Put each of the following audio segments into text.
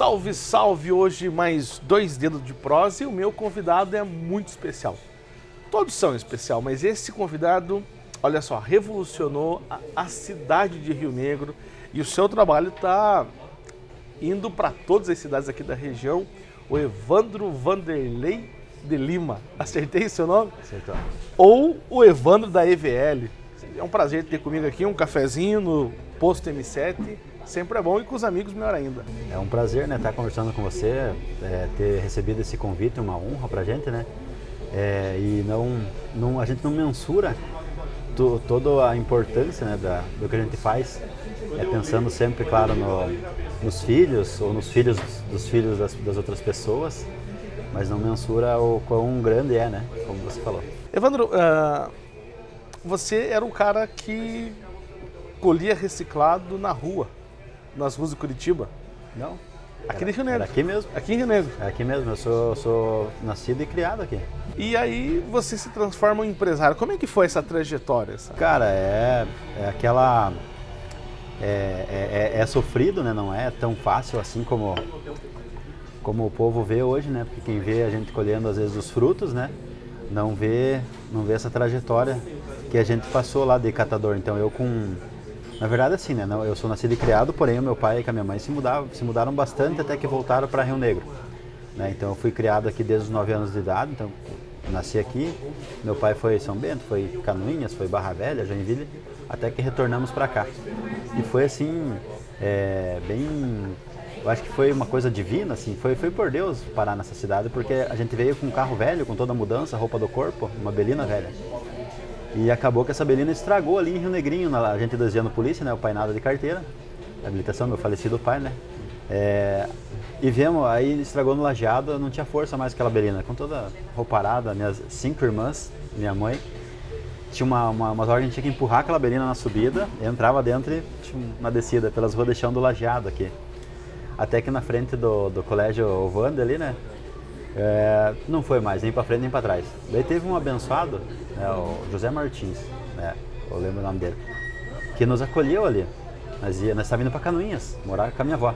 Salve, salve! Hoje mais 2 dedos de prosa e o meu convidado é muito especial. Todos são especial, mas esse convidado, olha só, revolucionou a cidade de Rio Negro e o seu trabalho está indo para todas as cidades aqui da região. O Evandro Vanderlei de Lima, acertei seu nome? Acertou. Ou o Evandro da EVL. É um prazer ter comigo aqui, um cafezinho no Posto M7. Sempre é bom e com os amigos melhor ainda. É um prazer, né, estar conversando com você, ter recebido esse convite, uma honra pra gente, né? E a gente não mensura toda a importância, né, do que a gente faz, pensando sempre, claro, nos filhos ou nos filhos dos filhos das outras pessoas, mas não mensura o quão grande é, né, como você falou. Evandro, você era um cara que colhia reciclado na rua, nas ruas de Curitiba? Não. Aqui de Rio Negro? Era aqui mesmo. Aqui em Rio Negro? É aqui mesmo, eu sou nascido e criado aqui. E aí você se transforma em empresário. Como é que foi essa trajetória? Cara, é aquela... É sofrido, né? Não é tão fácil assim como o povo vê hoje, né? Porque quem vê a gente colhendo às vezes os frutos, né? Não vê essa trajetória que a gente passou lá de catador. Então na verdade assim, né? Eu sou nascido e criado, porém o meu pai e a minha mãe se mudaram bastante até que voltaram para Rio Negro, né? Então eu fui criado aqui desde os 9 anos de idade, então nasci aqui. Meu pai foi São Bento, foi Canoinhas, foi Barra Velha, Joinville, até que retornamos para cá. E foi assim, eu acho que foi uma coisa divina, assim, foi por Deus parar nessa cidade, porque a gente veio com um carro velho, com toda a mudança, roupa do corpo, uma Belina velha. E acabou que essa Belina estragou ali em Rio Negrinho, a gente desviando polícia, né, o pai nada de carteira, habilitação, meu falecido pai, né. E vemos, aí estragou no lajeado, não tinha força mais aquela Belina, com toda rouparada, minhas 5 irmãs, minha mãe. Tinha umas horas que a gente tinha que empurrar aquela Belina na subida, entrava dentro e tinha uma descida pelas ruas deixando o lajeado aqui. Até que na frente do colégio Ovanda ali, né, não foi mais, nem para frente nem para trás. Daí teve um abençoado, né, o José Martins, né, eu lembro o nome dele, que nos acolheu ali. Nós estávamos indo para Canoinhas, morar com a minha avó.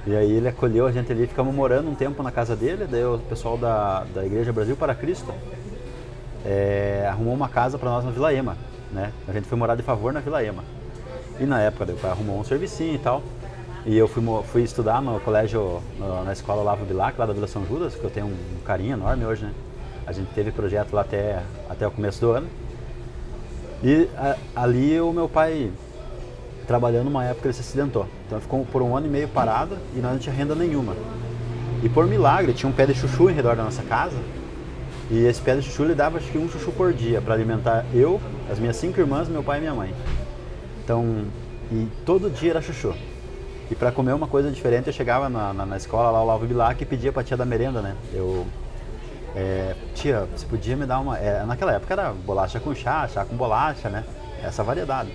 E aí ele acolheu a gente ali, ficamos morando um tempo na casa dele, daí o pessoal da Igreja Brasil para Cristo arrumou uma casa para nós na Vila Ema, né? A gente foi morar de favor na Vila Ema. E na época o pai arrumou um servicinho e tal. E eu fui estudar no colégio, na escola Olavo Bilac, lá da Vila São Judas, que eu tenho um carinho enorme hoje, né? A gente teve projeto lá até o começo do ano. E ali o meu pai, trabalhando numa época, ele se acidentou. Então ficou por 1 ano e meio parado e nós não tinha renda nenhuma. E por milagre, tinha um pé de chuchu em redor da nossa casa. E esse pé de chuchu ele dava acho que 1 chuchu por dia para alimentar eu, as minhas 5 irmãs, meu pai e minha mãe. Então, e todo dia era chuchu. E para comer uma coisa diferente, eu chegava na escola lá, o Olavo Bilac, e pedia pra tia da merenda, né? Tia, você podia me dar uma... naquela época era bolacha com chá com bolacha, né? Essa variedade.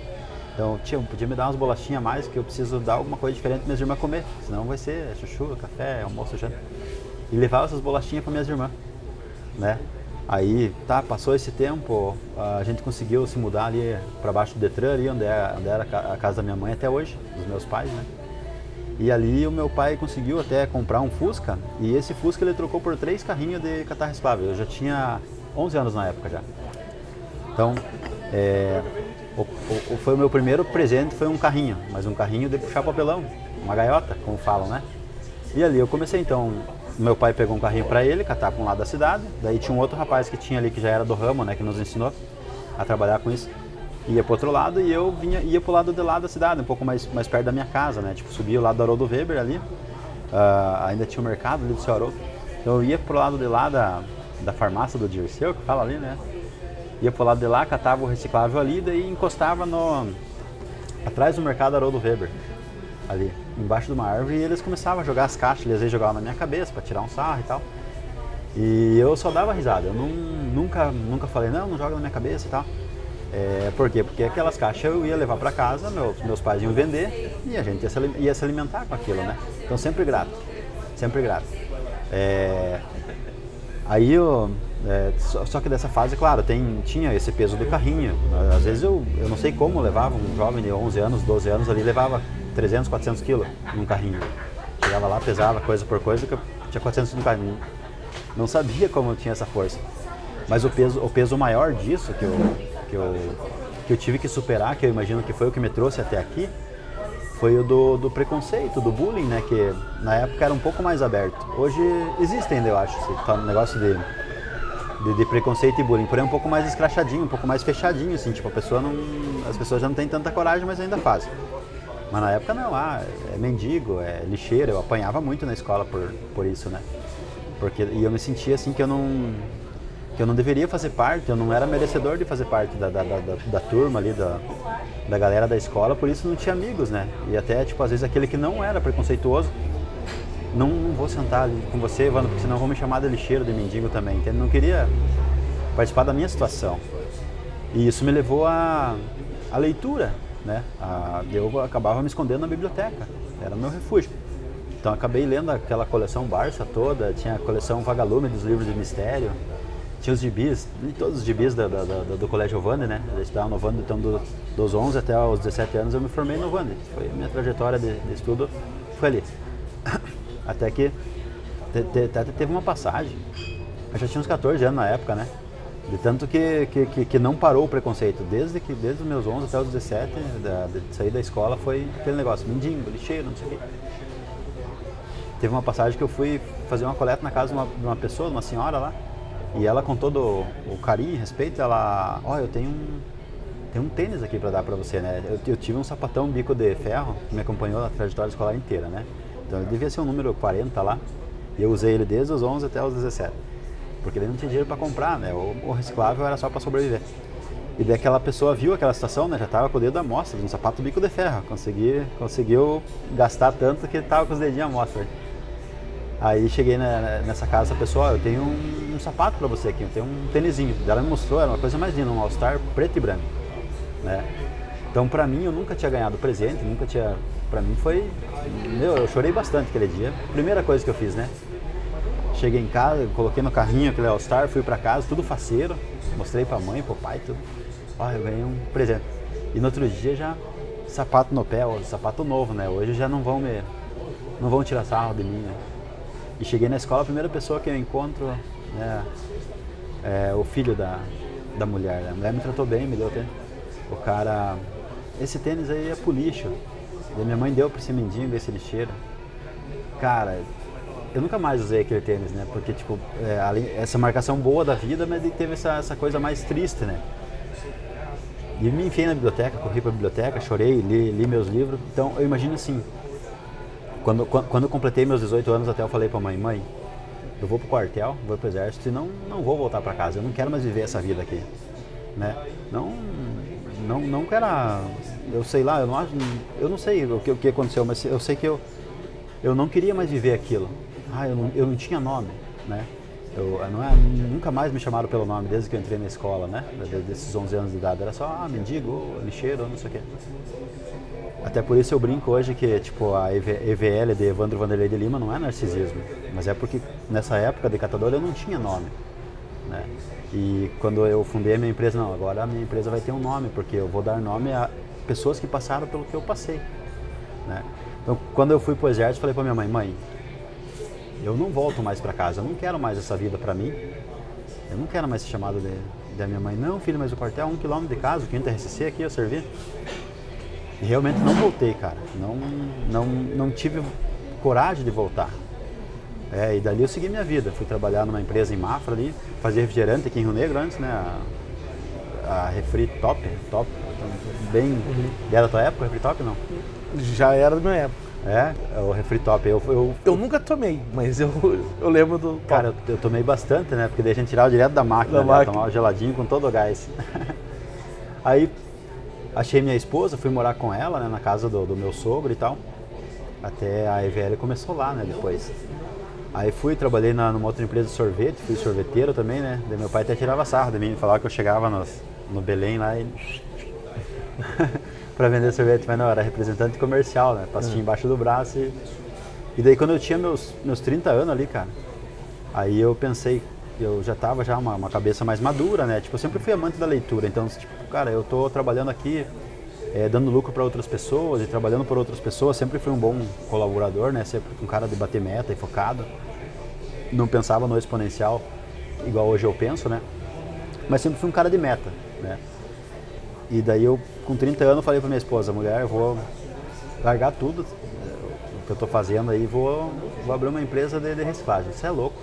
Então, tia, podia me dar umas bolachinhas a mais, que eu preciso dar alguma coisa diferente para minhas irmãs comer. Senão vai ser chuchu, café, almoço, janta. E levava essas bolachinhas para minhas irmãs, né? Aí, passou esse tempo, a gente conseguiu se mudar ali para baixo do Detran, ali onde era a casa da minha mãe até hoje, dos meus pais, né? E ali o meu pai conseguiu até comprar um Fusca, e esse Fusca ele trocou por 3 carrinhos de catarro reciclável. Eu já tinha 11 anos na época já. Então, foi o meu primeiro presente, foi um carrinho, mas um carrinho de puxar papelão, uma gaiota, como falam, né? E ali eu comecei, então, meu pai pegou um carrinho para ele, catar para um lado da cidade, daí tinha um outro rapaz que tinha ali, que já era do ramo, né, que nos ensinou a trabalhar com isso. Ia pro outro lado e eu ia pro lado de lá da cidade, um pouco mais perto da minha casa, né? Tipo, subia o lado do Haroldo Weber ali, ainda tinha o mercado ali do seu Haroldo. Então eu ia pro lado de lá da farmácia do Dirceu, que fala ali, né? Ia pro lado de lá, catava o reciclável ali, daí encostava atrás do mercado Haroldo Weber, ali, embaixo de uma árvore, e eles começavam a jogar as caixas, eles aí jogavam na minha cabeça para tirar um sarro e tal. E eu só dava risada, eu nunca falei, não joga na minha cabeça e tal. Por quê? Porque aquelas caixas eu ia levar para casa, meus pais iam vender e a gente ia se alimentar com aquilo, né? Então sempre grato, sempre grato. Aí só que dessa fase, claro, tinha esse peso do carrinho. Às vezes eu não sei como levava um jovem de 11 anos, 12 anos ali, levava 300, 400 quilos num carrinho. chegava lá, pesava coisa por coisa, que eu tinha 400 no caminho. Não sabia como eu tinha essa força. Mas o peso maior disso que eu tive que superar, que eu imagino que foi o que me trouxe até aqui, foi o do preconceito, do bullying, né? Que na época era um pouco mais aberto. Hoje existe ainda, eu acho, esse negócio de preconceito e bullying, porém um pouco mais escrachadinho, um pouco mais fechadinho, assim, tipo, as pessoas já não têm tanta coragem, mas ainda fazem. Mas na época não, é mendigo, é lixeiro, eu apanhava muito na escola por isso, né? E eu me sentia assim que eu não deveria fazer parte, eu não era merecedor de fazer parte da turma ali, da galera da escola, por isso não tinha amigos, né? E até, tipo, às vezes aquele que não era preconceituoso, não vou sentar ali com você, Evandro, porque senão vão me chamar de lixeiro, de mendigo também, entende? Não queria participar da minha situação. E isso me levou à leitura, né? Eu acabava me escondendo na biblioteca, era o meu refúgio. Então acabei lendo aquela coleção Barça toda, tinha a coleção Vagalume dos livros de mistério, tinha os gibis, todos os gibis do Colégio Ovande, né? Eu estudava no Ovande, então dos 11 até os 17 anos eu me formei no Ovande. Foi a minha trajetória de estudo, foi ali. Até que teve uma passagem, eu já tinha uns 14 anos na época, né? De tanto que não parou o preconceito, desde os meus 11 até os 17, de sair da escola, foi aquele negócio, mendigo, lixeiro, não sei o quê. Teve uma passagem que eu fui fazer uma coleta na casa de uma pessoa, de uma senhora lá, e ela, com todo o carinho e respeito, ela, eu tenho um tênis aqui para dar para você, né? Eu tive um sapatão bico de ferro que me acompanhou na trajetória escolar inteira, né? Então ele devia ser o número 40 lá, e eu usei ele desde os 11 até os 17, porque ele não tinha dinheiro para comprar, né? O reciclável era só para sobreviver. E daí aquela pessoa viu aquela situação, né? Já estava com o dedo à mostra, um sapato bico de ferro, conseguiu gastar tanto que estava com os dedinhos à mostra. Aí cheguei nessa casa, essa pessoa, eu tenho um sapato para você aqui, eu tenho um tênisinho. Ela me mostrou, era uma coisa mais linda, um All-Star preto e branco, né? Então pra mim, eu nunca tinha ganhado presente, pra mim foi, eu chorei bastante aquele dia. Primeira coisa que eu fiz, né? Cheguei em casa, coloquei no carrinho aquele All-Star, fui pra casa, tudo faceiro, mostrei pra mãe, pro pai, tudo. Eu ganhei um presente. E no outro dia já, sapato no pé, sapato novo, né? Hoje já não vão tirar sarro de mim, né? E cheguei na escola, a primeira pessoa que eu encontro, né, é o filho da mulher. A mulher me tratou bem, me deu tênis. O cara, esse tênis aí é pro lixo. E a minha mãe deu pra esse mendigo, esse lixeiro. Cara, eu nunca mais usei aquele tênis, né? Porque, tipo, essa marcação boa da vida, mas teve essa coisa mais triste, né? E me enfiei na biblioteca, corri pra biblioteca, chorei, li meus livros. Então, eu imagino assim, quando eu completei meus 18 anos, até eu falei pra mãe, eu vou pro quartel, vou pro exército e não vou voltar pra casa, eu não quero mais viver essa vida aqui, né? Não quero, eu sei lá, eu não sei o que aconteceu, mas eu sei que eu não queria mais viver aquilo. Eu não tinha nome, né? Nunca mais me chamaram pelo nome desde que eu entrei na escola, né? Desses 11 anos de idade, era só mendigo, lixeiro, não sei o quê. Até por isso eu brinco hoje que, tipo, a EVL de Evandro Vanderlei de Lima não é narcisismo, mas é porque nessa época de catador eu não tinha nome, né? E quando eu fundei a minha empresa, não, agora a minha empresa vai ter um nome, porque eu vou dar nome a pessoas que passaram pelo que eu passei, né? Então, quando eu fui pro exército, falei pra minha mãe, eu não volto mais para casa, eu não quero mais essa vida para mim, eu não quero mais ser chamado da minha mãe, não, filho, mas o quartel é 1 quilômetro de casa, o 5º RCC aqui, eu servi. E realmente não voltei, cara, não tive coragem de voltar. E dali eu segui minha vida, fui trabalhar numa empresa em Mafra ali, fazia refrigerante aqui em Rio Negro antes, né, a Refri Top, bem, era da tua época, o Refri Top, não? Já era da minha época. O Refri Top, eu nunca tomei, mas eu lembro do top. Cara, eu tomei bastante, né, porque daí a gente tirava direto da máquina, tomava geladinho com todo o gás. Aí achei minha esposa, fui morar com ela, né, na casa do meu sogro e tal. Até a EVL começou lá, né, depois. Aí trabalhei numa outra empresa de sorvete, fui sorveteiro também, né. Daí meu pai até tirava sarro de mim, falava que eu chegava no Belém lá e... pra vender sorvete, mas não, era representante comercial, né, pastinha embaixo do braço e daí quando eu tinha meus 30 anos ali, cara, aí eu pensei, eu já tava uma cabeça mais madura, né, tipo, eu sempre fui amante da leitura, então, tipo, cara, eu tô trabalhando aqui, dando lucro para outras pessoas e trabalhando por outras pessoas. Sempre fui um bom colaborador, né? Sempre um cara de bater meta e focado. Não pensava no exponencial igual hoje eu penso, né? Mas sempre fui um cara de meta, né? E daí eu, com 30 anos, falei para minha esposa, mulher, eu vou largar tudo o que eu tô fazendo aí, vou abrir uma empresa de reciclagem. Você é louco?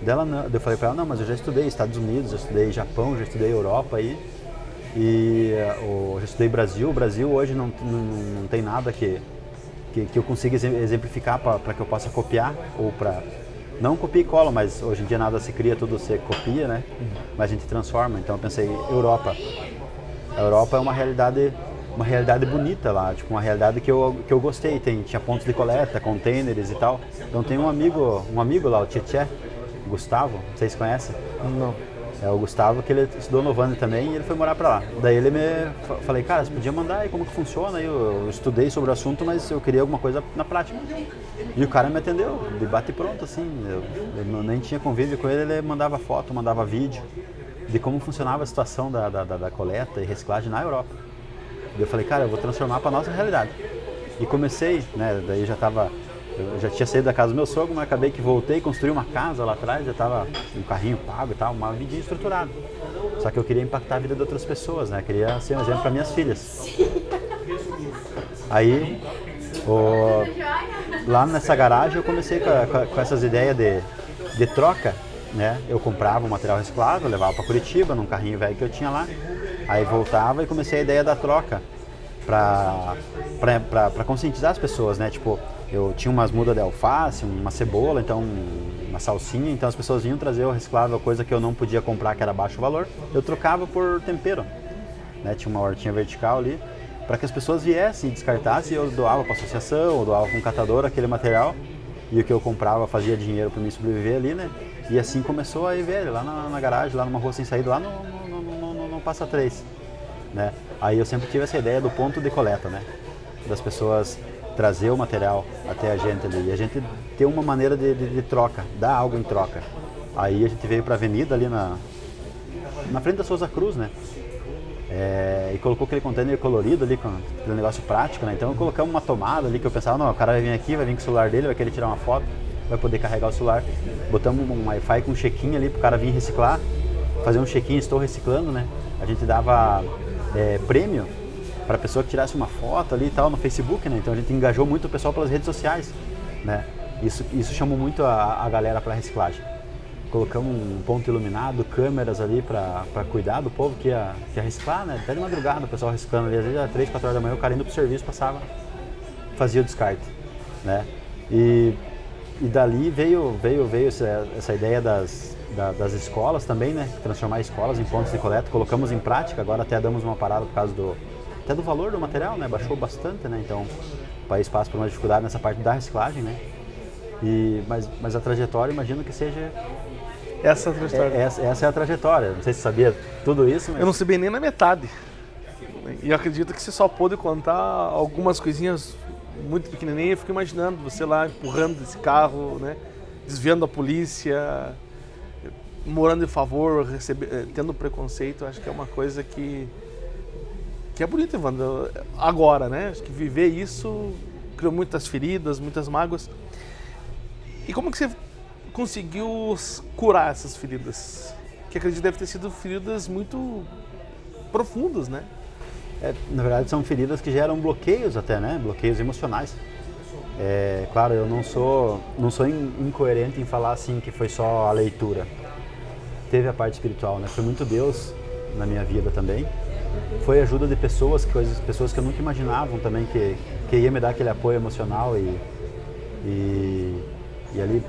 Dela não. Eu falei para ela, não, mas eu já estudei Estados Unidos, já estudei Japão, já estudei Europa aí. E eu já estudei Brasil. O Brasil hoje não tem nada que eu consiga exemplificar para que eu possa copiar ou para... Não copia e cola, mas hoje em dia nada se cria, tudo se copia, né? Mas a gente transforma. Então eu pensei, Europa. A Europa é uma realidade bonita lá, tipo uma realidade que eu gostei. Tinha pontos de coleta, containers e tal. Então tem um amigo lá, o Tietê, Gustavo, vocês conhecem? Não. É o Gustavo, que ele estudou no Vande também e ele foi morar pra lá. Daí ele falei, cara, você podia mandar aí como que funciona? Eu estudei sobre o assunto, mas eu queria alguma coisa na prática. E o cara me atendeu, de bate pronto, assim. Eu nem tinha convívio com ele, ele mandava foto, mandava vídeo de como funcionava a situação da coleta e reciclagem na Europa. Daí eu falei, cara, eu vou transformar pra nossa realidade. E comecei, né, daí eu já tinha saído da casa do meu sogro, mas acabei que voltei, construí uma casa lá atrás, já estava um carrinho pago e tal, uma vidinha estruturada. Só que eu queria impactar a vida de outras pessoas, né? Queria ser um exemplo para minhas filhas. Aí, lá nessa garagem eu comecei com essas ideias de troca, né? Eu comprava um material reciclável, levava para Curitiba, num carrinho velho que eu tinha lá. Aí voltava e comecei a ideia da troca para conscientizar as pessoas, né? Tipo, eu tinha umas mudas de alface, uma cebola, então uma salsinha, então as pessoas vinham trazer o reciclável, coisa que eu não podia comprar, que era baixo valor, eu trocava por tempero, né? Tinha uma hortinha vertical ali, para que as pessoas viessem e descartassem, eu doava para a associação, eu doava para um catador aquele material, e o que eu comprava fazia dinheiro para mim sobreviver ali, né? E assim começou a IVL, lá na garagem, lá numa rua sem saída, lá no Passa 3, né? Aí eu sempre tive essa ideia do ponto de coleta, né? Das pessoas trazer o material até a gente ali, e a gente ter uma maneira de troca, dar algo em troca. Aí a gente veio para a avenida ali na frente da Souza Cruz, né? E colocou aquele container colorido ali, com aquele negócio prático, né? Então colocamos uma tomada ali que eu pensava, não, o cara vai vir aqui, vai vir com o celular dele, vai querer tirar uma foto, vai poder carregar o celular. Botamos um Wi-Fi com um check-in ali pro cara vir reciclar, fazer um check-in, estou reciclando, né? A gente dava prêmio para a pessoa que tirasse uma foto ali e tal no Facebook, né? Então a gente engajou muito o pessoal pelas redes sociais, né? Isso chamou muito a galera para reciclagem. Colocamos um ponto iluminado, câmeras ali para cuidar do povo que ia reciclar, né? Até de madrugada o pessoal reciclando ali, às vezes às 3, 4 horas da manhã o cara indo pro serviço passava, fazia o descarte, né? E dali veio essa ideia das escolas também, né? Transformar escolas em pontos de coleta, colocamos em prática, agora até damos uma parada por causa até do valor do material, né? Baixou bastante, né? Então o país passa por uma dificuldade nessa parte da reciclagem, né? Mas a trajetória, imagino que seja... Essa é a trajetória. Essa é a trajetória. Não sei se você sabia tudo isso, mas... Eu não sabia nem na metade. E eu acredito que você só pôde contar algumas coisinhas muito pequenininhas. Eu fico imaginando você lá empurrando esse carro, né? Desviando a polícia, morando em favor, tendo preconceito. Acho que é uma coisa que é bonito, Evandro, agora, né? Acho que viver isso criou muitas feridas, muitas mágoas. E como que você conseguiu curar essas feridas? Que acredito deve ter sido feridas muito profundas, né? Na verdade são feridas que geram bloqueios até, né? Bloqueios emocionais. Claro, eu não sou incoerente em falar assim que foi só a leitura. Teve a parte espiritual, né? Foi muito Deus na minha vida também. Foi a ajuda de pessoas que eu nunca imaginavam também que ia me dar aquele apoio emocional e ali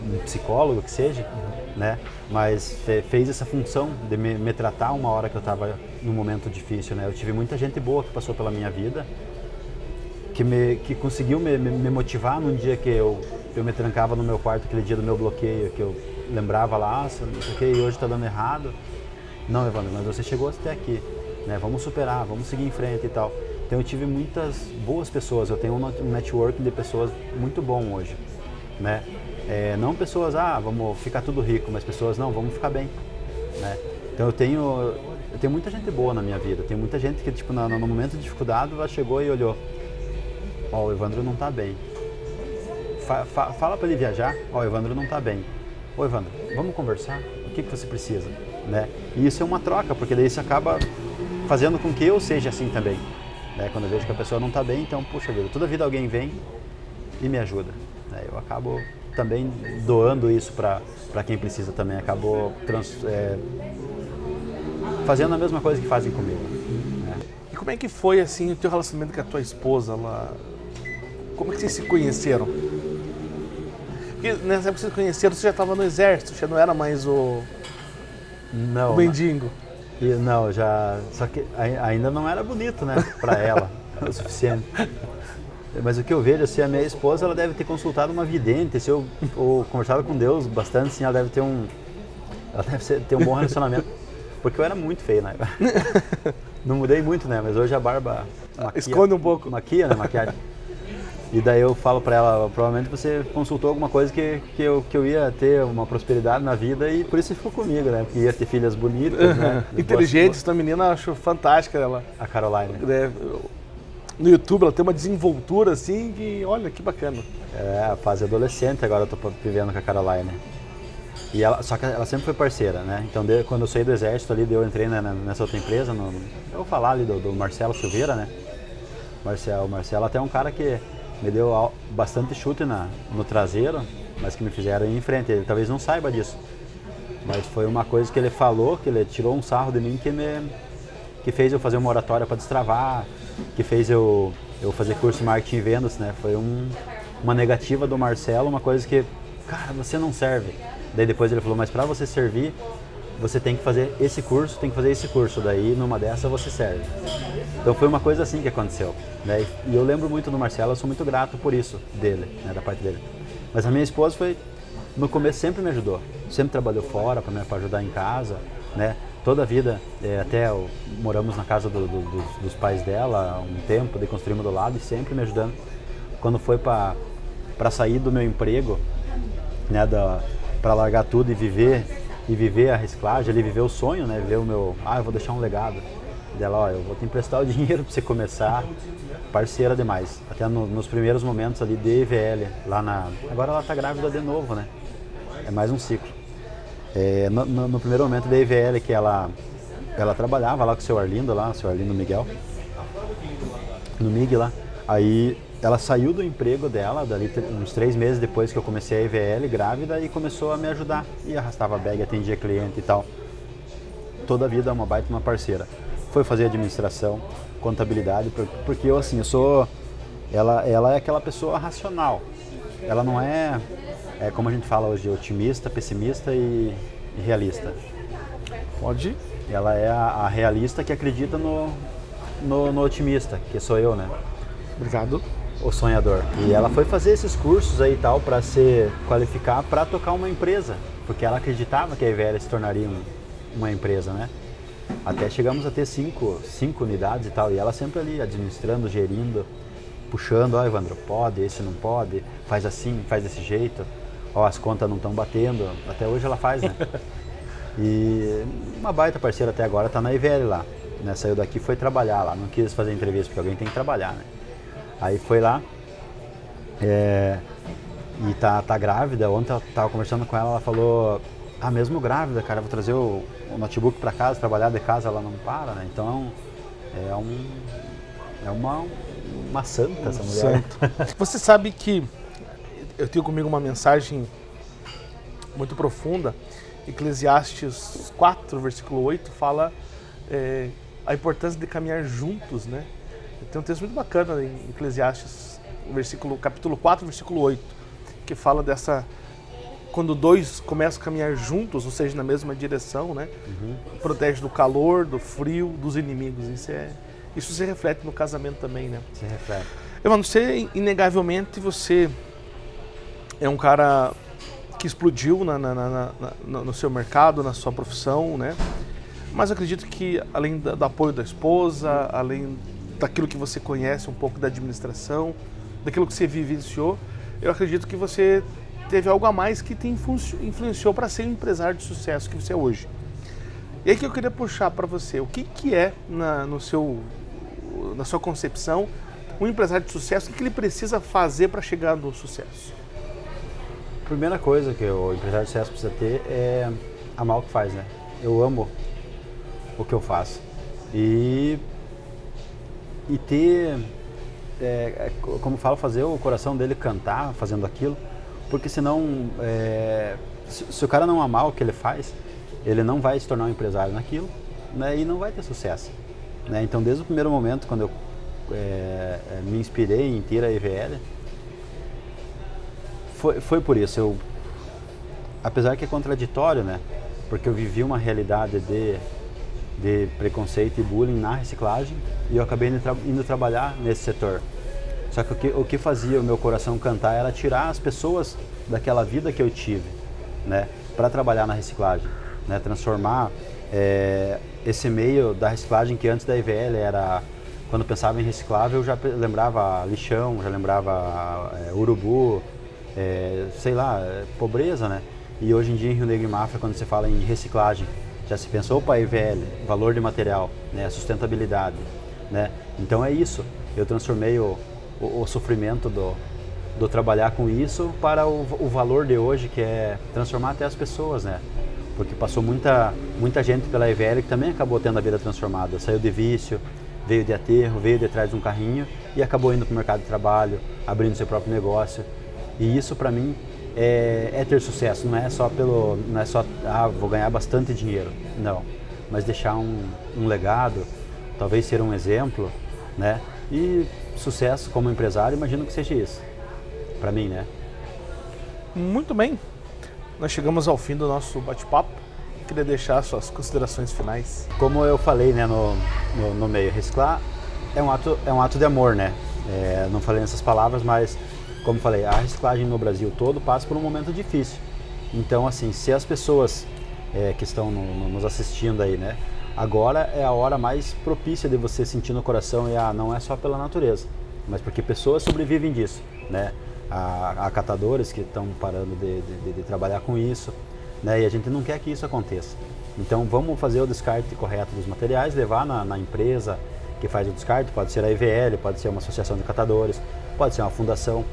um psicólogo que seja, né? Mas fez essa função de me tratar uma hora que eu estava num momento difícil, né? Eu tive muita gente boa que passou pela minha vida, que conseguiu me motivar num dia que eu me trancava no meu quarto, aquele dia do meu bloqueio, que eu lembrava lá, não sei o que, e hoje está dando errado. Não, Evandro, mas você chegou até aqui, né? Vamos superar, vamos seguir em frente e tal. Então eu tive muitas boas pessoas, eu tenho um networking de pessoas muito bom hoje, né? Não pessoas, vamos ficar tudo rico, mas pessoas, não, vamos ficar bem, né? Então eu tenho eu tenho muita gente boa na minha vida, tem muita gente que, tipo, no momento de dificuldade, ela chegou e olhou, ó, o Evandro não tá bem. Fala para ele viajar, ó, o Evandro não tá bem. Ô, Evandro, vamos conversar? O que você precisa? Né? E isso é uma troca, porque daí isso acaba fazendo com que eu seja assim também. Né? Quando eu vejo que a pessoa não tá bem, então, puxa vida, toda vida alguém vem e me ajuda. Né? Eu acabo também doando isso para quem precisa também, acabo fazendo a mesma coisa que fazem comigo. Né? E como é que foi, assim, o teu relacionamento com a tua esposa lá? Como é que vocês se conheceram? Porque nessa época que vocês se conheceram, você já estava no exército, já não era mais o mendigo. Não, já, só que ainda não era bonito, né, para ela, o suficiente. Mas o que eu vejo, assim, a minha esposa, ela deve ter consultado uma vidente, ou conversado com Deus bastante, assim, ela deve ter um bom relacionamento, porque eu era muito feio, né? Não mudei muito, né, mas hoje a barba esconde um pouco. Maquia, né, maquiagem. E daí eu falo pra ela, provavelmente você consultou alguma coisa que eu ia ter uma prosperidade na vida e por isso você ficou comigo, né? Porque ia ter filhas bonitas, né? Inteligentes, essa menina eu acho fantástica ela. A Caroline. No YouTube ela tem uma desenvoltura assim que, olha, que bacana. É, a fase adolescente agora eu tô vivendo com a Caroline. E só que ela sempre foi parceira, né? Então quando eu saí do exército ali, eu entrei nessa outra empresa, eu vou falar ali do Marcelo Silveira, né? O Marcelo até é um cara que me deu bastante chute no traseiro, mas que me fizeram ir em frente. Ele talvez não saiba disso, mas foi uma coisa que ele falou, que ele tirou um sarro de mim que fez eu fazer uma oratória para destravar, que fez eu fazer curso de marketing e vendas, né? Foi uma negativa do Marcelo, uma coisa que, cara, você não serve. Daí depois ele falou, mas para você servir, você tem que fazer esse curso, daí numa dessa você serve. Então foi uma coisa assim que aconteceu, né? E eu lembro muito do Marcelo, eu sou muito grato por isso dele, né, da parte dele. Mas a minha esposa no começo sempre me ajudou, sempre trabalhou fora para ajudar em casa, né? Toda a vida, moramos na casa dos pais dela um tempo, daí construímos do lado e sempre me ajudando. Quando foi para sair do meu emprego, né, para largar tudo e viver a reciclagem, ele viveu o sonho, né? Viver eu vou deixar um legado. Dela, ó, eu vou te emprestar o dinheiro para você começar, parceira demais. Até nos primeiros momentos ali de EVL, agora ela tá grávida de novo, né? É mais um ciclo. No primeiro momento da EVL que ela trabalhava lá com o seu Arlindo Miguel, no MIG lá. Aí ela saiu do emprego dela, dali uns 3 meses depois que eu comecei a EVL, grávida, e começou a me ajudar. E arrastava bag, atendia cliente e tal. Toda a vida é uma baita, uma parceira. Foi fazer administração, contabilidade, porque eu assim, ela é aquela pessoa racional. Ela não é como a gente fala hoje, otimista, pessimista e realista. Pode ir. Ela é a realista que acredita no otimista, que sou eu, né? Obrigado. O sonhador. E ela foi fazer esses cursos aí e tal para se qualificar para tocar uma empresa, porque ela acreditava que a EVL se tornaria uma empresa, né? Até chegamos a ter 5 unidades e tal, e ela sempre ali administrando, gerindo, puxando, ó, Evandro, pode, esse não pode, faz assim, faz desse jeito, ó, as contas não estão batendo, até hoje ela faz, né? E uma baita parceira até agora tá na EVL lá, né? Saiu daqui, foi trabalhar lá, não quis fazer entrevista, porque alguém tem que trabalhar, né? Aí foi lá, e tá grávida. Ontem eu tava conversando com ela, ela falou, mesmo grávida, cara, vou trazer o notebook para casa, trabalhar de casa, ela não para, né? Então é uma santa essa mulher. Santo. Você sabe que eu tenho comigo uma mensagem muito profunda. Eclesiastes 4, versículo 8, fala a importância de caminhar juntos, né? Tem um texto muito bacana em Eclesiastes, capítulo 4, versículo 8, que fala quando dois começam a caminhar juntos, ou seja, na mesma direção, né? Protege do calor, do frio, dos inimigos. Isso se reflete no casamento também, né? Se reflete. Evandro, inegavelmente, você é um cara que explodiu no seu mercado, na sua profissão, né? Mas acredito que, além do apoio da esposa, além daquilo que você conhece um pouco da administração, daquilo que você vivenciou, eu acredito que você teve algo a mais que te influenciou para ser o empresário de sucesso que você é hoje. E aí que eu queria puxar para você, o que é, na sua concepção, um empresário de sucesso? O que ele precisa fazer para chegar no sucesso? A primeira coisa que o empresário de sucesso precisa ter é amar o que faz, né? Eu amo o que eu faço. E ter, como falo, fazer o coração dele cantar fazendo aquilo, porque senão, se o cara não amar o que ele faz, ele não vai se tornar um empresário naquilo, né, e não vai ter sucesso. Né? Então, desde o primeiro momento, quando eu me inspirei em ter a EVL, foi por isso. Apesar que é contraditório, né? Porque eu vivi uma realidade de preconceito e bullying na reciclagem e eu acabei indo trabalhar nesse setor. Só que o que fazia o meu coração cantar era tirar as pessoas daquela vida que eu tive, né? Para trabalhar na reciclagem, né? Transformar esse meio da reciclagem, que antes da EVL era, quando pensava em reciclável, eu já lembrava lixão, já lembrava urubu, sei lá, pobreza, né? E hoje em dia em Rio Negro e Mafra, quando se fala em reciclagem, já se pensou, opa, EVL, valor de material, né? Sustentabilidade, né? Então é isso, eu transformei o sofrimento do trabalhar com isso para o valor de hoje, que é transformar até as pessoas, né? Porque passou muita gente pela EVL que também acabou tendo a vida transformada, saiu de vício, veio de aterro, veio de trás de um carrinho e acabou indo para o mercado de trabalho, abrindo seu próprio negócio. E isso para mim é ter sucesso, não é só vou ganhar bastante dinheiro, não, mas deixar um legado, talvez ser um exemplo, né? E sucesso como empresário, imagino que seja isso, para mim, né? Muito bem, nós chegamos ao fim do nosso bate-papo. Queria deixar suas considerações finais. Como eu falei, né, no meio, reciclar é um ato de amor, né? Não falei nessas palavras, mas como falei, a reciclagem no Brasil todo passa por um momento difícil. Então, assim, se as pessoas que estão nos assistindo aí, né, agora é a hora mais propícia de você sentir no coração, e não é só pela natureza, mas porque pessoas sobrevivem disso, né? Há catadores que estão parando de trabalhar com isso, né? E a gente não quer que isso aconteça. Então, vamos fazer o descarte correto dos materiais, levar na empresa que faz o descarte, pode ser a EVL, pode ser uma associação de catadores, pode ser uma fundação,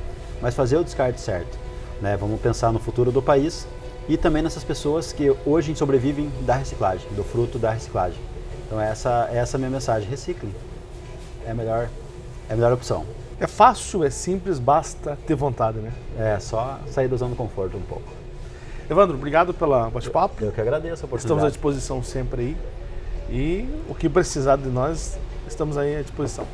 mas fazer o descarte certo, né? Vamos pensar no futuro do país e também nessas pessoas que hoje sobrevivem da reciclagem, do fruto da reciclagem. Então essa é a minha mensagem: reciclem, é a melhor opção. É fácil, é simples, basta ter vontade, né? É só sair da zona do conforto um pouco. Evandro, obrigado pelo bate-papo. Eu que agradeço a oportunidade. Estamos à disposição sempre aí, e o que precisar de nós, estamos aí à disposição.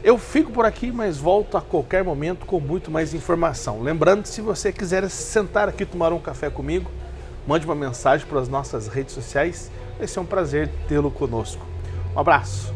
Eu fico por aqui, mas volto a qualquer momento com muito mais informação. Lembrando, se você quiser sentar aqui e tomar um café comigo, mande uma mensagem para as nossas redes sociais. Vai ser um prazer tê-lo conosco. Um abraço.